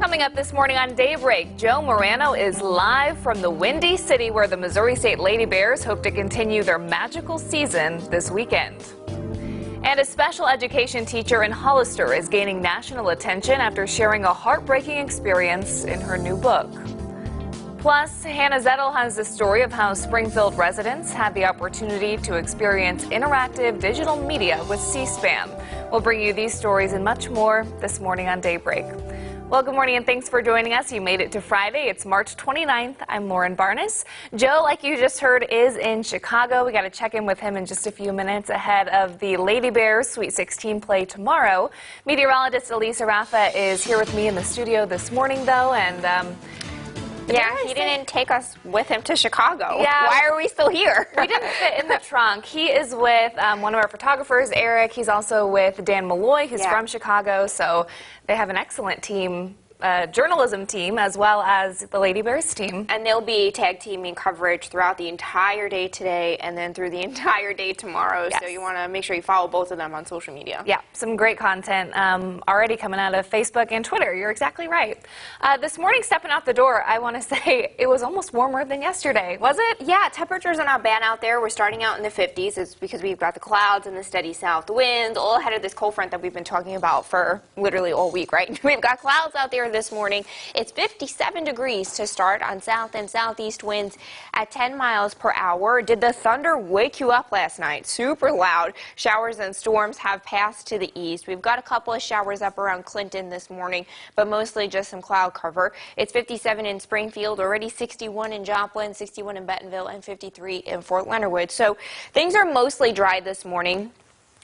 Coming up this morning on Daybreak, Joe Morano is live from the Windy City where the Missouri State Lady Bears hope to continue their magical season this weekend. And a special education teacher in Hollister is gaining national attention after sharing a heartbreaking experience in her new book. Plus, Hannah Zettel has the story of how Springfield residents had the opportunity to experience interactive digital media with C-SPAN. We'll bring you these stories and much more this morning on Daybreak. Well, good morning and thanks for joining us. You made it to Friday. It's March 29th. I'm Lauren Barnes. Joe, like you just heard, is in Chicago. We got to check in with him in just a few minutes ahead of the Lady Bears Sweet 16 play tomorrow. Meteorologist Elisa Rafa is here with me in the studio this morning, though, and yeah, he didn't take us with him to Chicago. Yeah. Why are we still here? We didn't fit in the trunk. He is with one of our photographers, Eric. He's also with Dan Malloy, who's from Chicago. So they have an excellent team, journalism team, as well as the Lady Bears team. And they'll be tag teaming coverage throughout the entire day today and then through the entire day tomorrow. Yes. So you want to make sure you follow both of them on social media. Yeah, some great content already coming out of Facebook and Twitter. You're exactly right. This morning, stepping out the door, I want to say it was almost warmer than yesterday, was it? Yeah, temperatures are not bad out there. We're starting out in the 50s. It's because we've got the clouds and the steady south winds all ahead of this cold front that we've been talking about for literally all week, right? We've got clouds out there this morning. It's 57 degrees to start on south and southeast winds at 10 miles per hour. Did the thunder wake you up last night? Super loud. Showers and storms have passed to the east. We've got a couple of showers up around Clinton this morning, but mostly just some cloud cover. It's 57 in Springfield, already 61 in Joplin, 61 in Bentonville, and 53 in Fort Leonard Wood. So things are mostly dry this morning.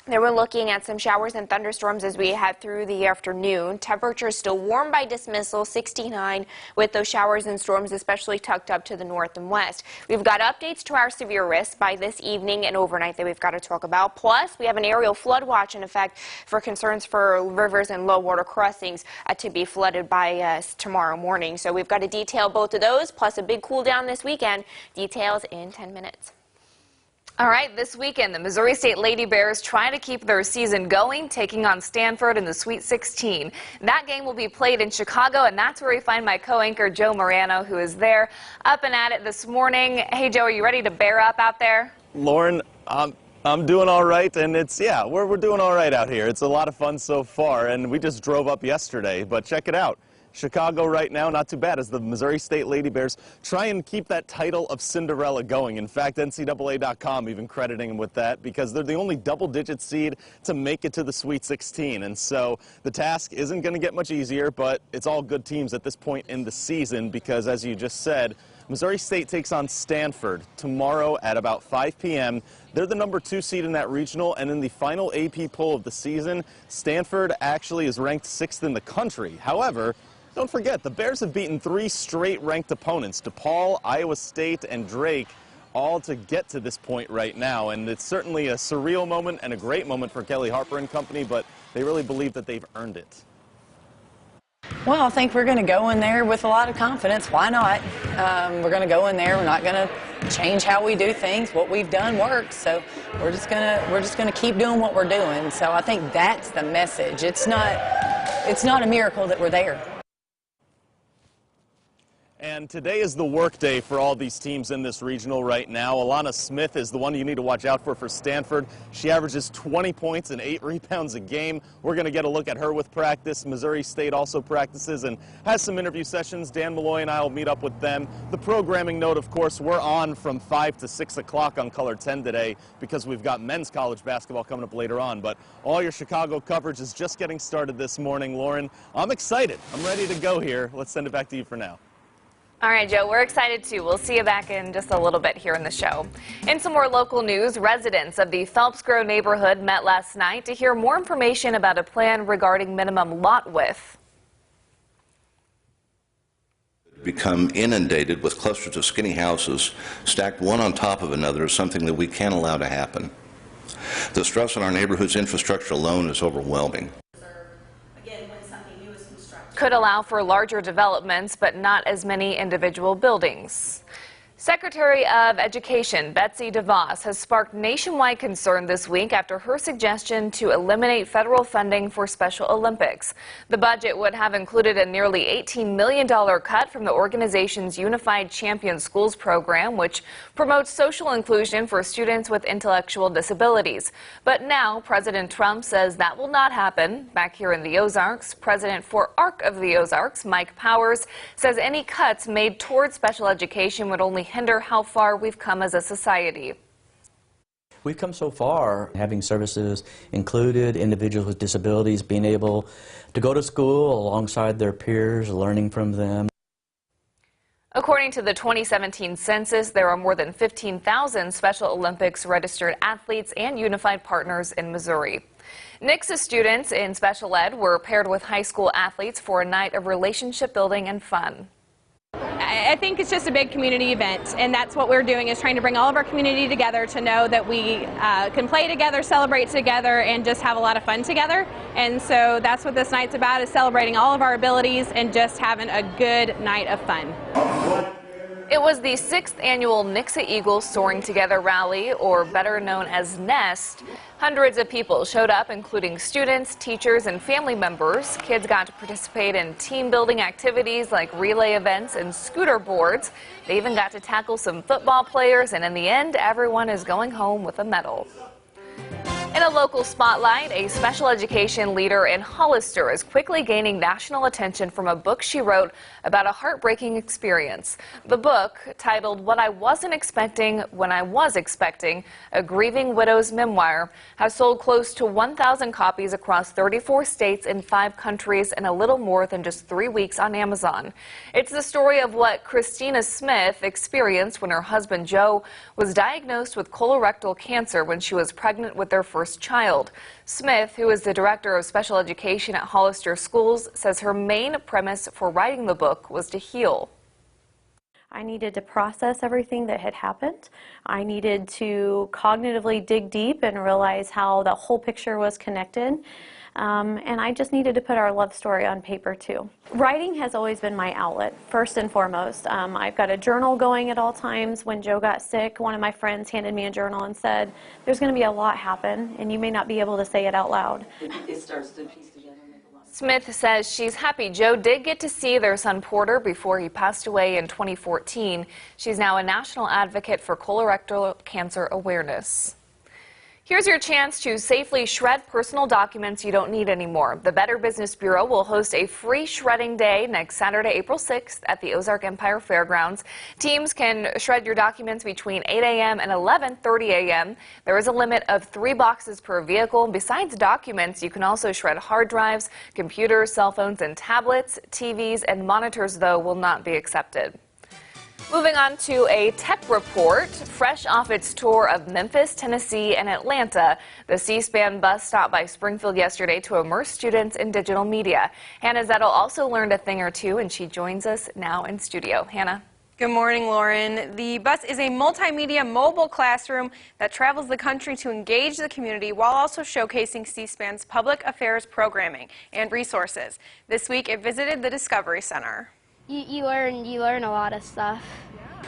Then we're looking at some showers and thunderstorms as we head through the afternoon. Temperatures still warm by dismissal, 69, with those showers and storms especially tucked up to the north and west. We've got updates to our severe risks by this evening and overnight that we've got to talk about. Plus, we have an aerial flood watch in effect for concerns for rivers and low water crossings to be flooded by tomorrow morning. So we've got to detail both of those, plus a big cool down this weekend. Details in 10 minutes. All right, this weekend, the Missouri State Lady Bears try to keep their season going, taking on Stanford in the Sweet 16. That game will be played in Chicago, and that's where we find my co-anchor, Joe Morano, who is there up and at it this morning. Hey, Joe, are you ready to bear up out there? Lauren, I'm doing all right, and we're doing all right out here. It's a lot of fun so far, and we just drove up yesterday, but check it out. Chicago right now, not too bad, as the Missouri State Lady Bears try and keep that title of Cinderella going. In fact, NCAA.com even crediting them with that because they're the only double-digit seed to make it to the Sweet 16. And so the task isn't going to get much easier, but it's all good teams at this point in the season because, as you just said, Missouri State takes on Stanford tomorrow at about 5 p.m. They're the #2 seed in that regional, and in the final AP poll of the season, Stanford actually is ranked 6th in the country. However, don't forget, the Bears have beaten 3 straight ranked opponents, DePaul, Iowa State, and Drake, all to get to this point right now. And it's certainly a surreal moment and a great moment for Kelly Harper and company, but they really believe that they've earned it. Well, I think we're going to go in there with a lot of confidence. Why not? We're going to go in there. We're not going to change how we do things. What we've done works, so we're just going to keep doing what we're doing. So I think that's the message. It's not a miracle that we're there. And today is the work day for all these teams in this regional right now. Alana Smith is the one you need to watch out for Stanford. She averages 20 points and 8 rebounds a game. We're going to get a look at her with practice. Missouri State also practices and has some interview sessions. Dan Malloy and I will meet up with them. The programming note, of course, we're on from 5 to 6 o'clock on Color 10 today because we've got men's college basketball coming up later on. But all your Chicago coverage is just getting started this morning. Lauren, I'm excited. I'm ready to go here. Let's send it back to you for now. All right, Joe, we're excited too. We'll see you back in just a little bit here in the show. In some more local news, residents of the Phelps Grove neighborhood met last night to hear more information about a plan regarding minimum lot width. Become inundated with clusters of skinny houses stacked one on top of another is something that we can't allow to happen. The stress on our neighborhood's infrastructure alone is overwhelming. Could allow for larger developments, but not as many individual buildings. Secretary of Education Betsy DeVos has sparked nationwide concern this week after her suggestion to eliminate federal funding for Special Olympics. The budget would have included a nearly $18 million cut from the organization's Unified Champion Schools program, which promotes social inclusion for students with intellectual disabilities. But now President Trump says that will not happen. Back here in the Ozarks, President for ARC of the Ozarks, Mike Powers, says any cuts made towards special education would only hinder how far we've come as a society. We've come so far, having services included, individuals with disabilities being able to go to school alongside their peers, learning from them. According to the 2017 census, there are more than 15,000 Special Olympics registered athletes and unified partners in Missouri. NICSA students in special ed were paired with high school athletes for a night of relationship building and fun. I think it's just a big community event, and that's what we're doing, is trying to bring all of our community together to know that we can play together, celebrate together, and just have a lot of fun together. And so that's what this night's about, is celebrating all of our abilities and just having a good night of fun. It was the 6th annual NICSA Eagles Soaring Together rally, or better known as NEST. Hundreds of people showed up, including students, teachers, and family members. Kids got to participate in team-building activities like relay events and scooter boards. They even got to tackle some football players, and in the end, everyone is going home with a medal. In a local spotlight, a special education leader in Hollister is quickly gaining national attention from a book she wrote about a heartbreaking experience. The book, titled What I Wasn't Expecting When I Was Expecting, a grieving widow's memoir, has sold close to 1,000 copies across 34 states in 5 countries in a little more than just 3 weeks on Amazon. It's the story of what Christina Smith experienced when her husband Joe was diagnosed with colorectal cancer when she was pregnant with their first child. Smith, who is the director of special education at Hollister Schools, says her main premise for writing the book was to heal. I needed to process everything that had happened. I needed to cognitively dig deep and realize how the whole picture was connected. And I just needed to put our love story on paper too. Writing has always been my outlet, first and foremost. I've got a journal going at all times. When Joe got sick, one of my friends handed me a journal and said, there's going to be a lot happen, and you may not be able to say it out loud. It starts to piece together. Smith says she's happy Joe did get to see their son Porter before he passed away in 2014. She's now a national advocate for colorectal cancer awareness. Here's your chance to safely shred personal documents you don't need anymore. The Better Business Bureau will host a free shredding day next Saturday, April 6th at the Ozark Empire Fairgrounds. Teams can shred your documents between 8 a.m. and 11:30 a.m. There is a limit of 3 boxes per vehicle. Besides documents, you can also shred hard drives, computers, cell phones, and tablets. TVs and monitors, though, will not be accepted. Moving on to a tech report. Fresh off its tour of Memphis, Tennessee, and Atlanta, the C-SPAN bus stopped by Springfield yesterday to immerse students in digital media. Hannah Zettel also learned a thing or two, and she joins us now in studio. Hannah. Good morning, Lauren. The bus is a multimedia mobile classroom that travels the country to engage the community while also showcasing C-SPAN's public affairs programming and resources. This week, it visited the Discovery Center. You learn a lot of stuff.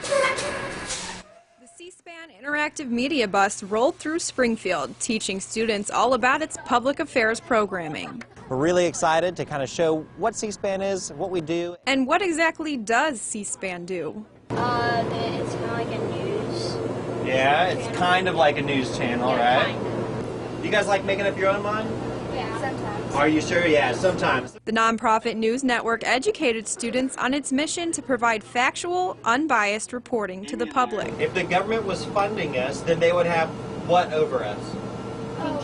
The C-SPAN interactive media bus rolled through Springfield, teaching students all about its public affairs programming. We're really excited to kind of show what C-SPAN is, what we do. And what exactly does C-SPAN do? It's kind of like a news. Yeah, it's kind of like a news channel, Yeah, right? kind of. You guys like making up your own mind? Yeah, sometimes. Are you sure? Yeah, sometimes. The nonprofit news network educated students on its mission to provide factual, unbiased reporting to the public. If the government was funding us, then they would have what over us?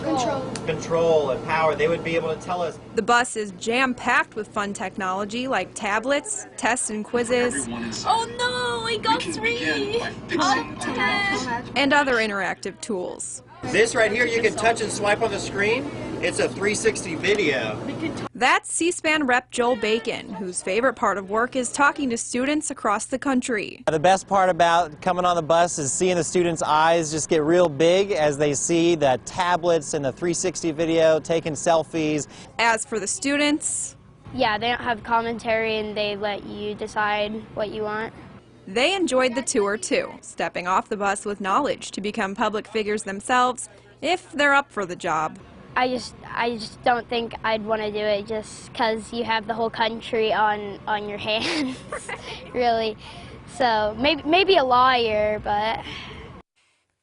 Control. Control and power. They would be able to tell us. The bus is jam-packed with fun technology like tablets, tests and quizzes, Oh no, I got 3 out of 10. and other interactive tools. This right here, you can touch and swipe on the screen. It's a 360 video. That's C-SPAN Rep Joel Bacon, whose favorite part of work is talking to students across the country. The best part about coming on the bus is seeing the students' eyes just get real big as they see the tablets and the 360 video, taking selfies. As for the students, Yeah, they don't have commentary and they let you decide what you want. They enjoyed the tour too, stepping off the bus with knowledge to become public figures themselves if they're up for the job. I just don't think I'd want to do it just because you have the whole country on your hands, really. So maybe a lawyer, but...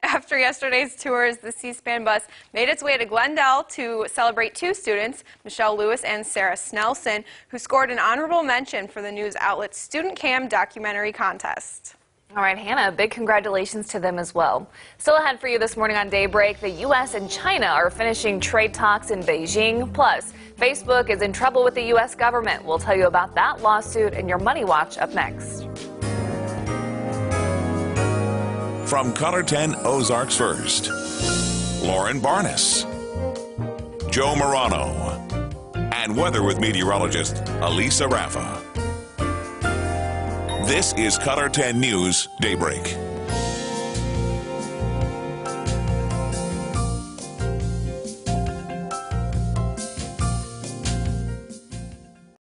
After yesterday's tours, the C-SPAN bus made its way to Glendale to celebrate two students, Michelle Lewis and Sarah Snelson, who scored an honorable mention for the news outlet's Student Cam documentary contest. All right, Hannah, big congratulations to them as well. Still ahead for you this morning on Daybreak, the U.S. and China are finishing trade talks in Beijing. Plus, Facebook is in trouble with the U.S. government. We'll tell you about that lawsuit and your Money Watch up next. From Color 10 Ozarks First, Lauren Barnes, Joe Morano, and weather with meteorologist Elisa Raffa. This is Color 10 News Daybreak.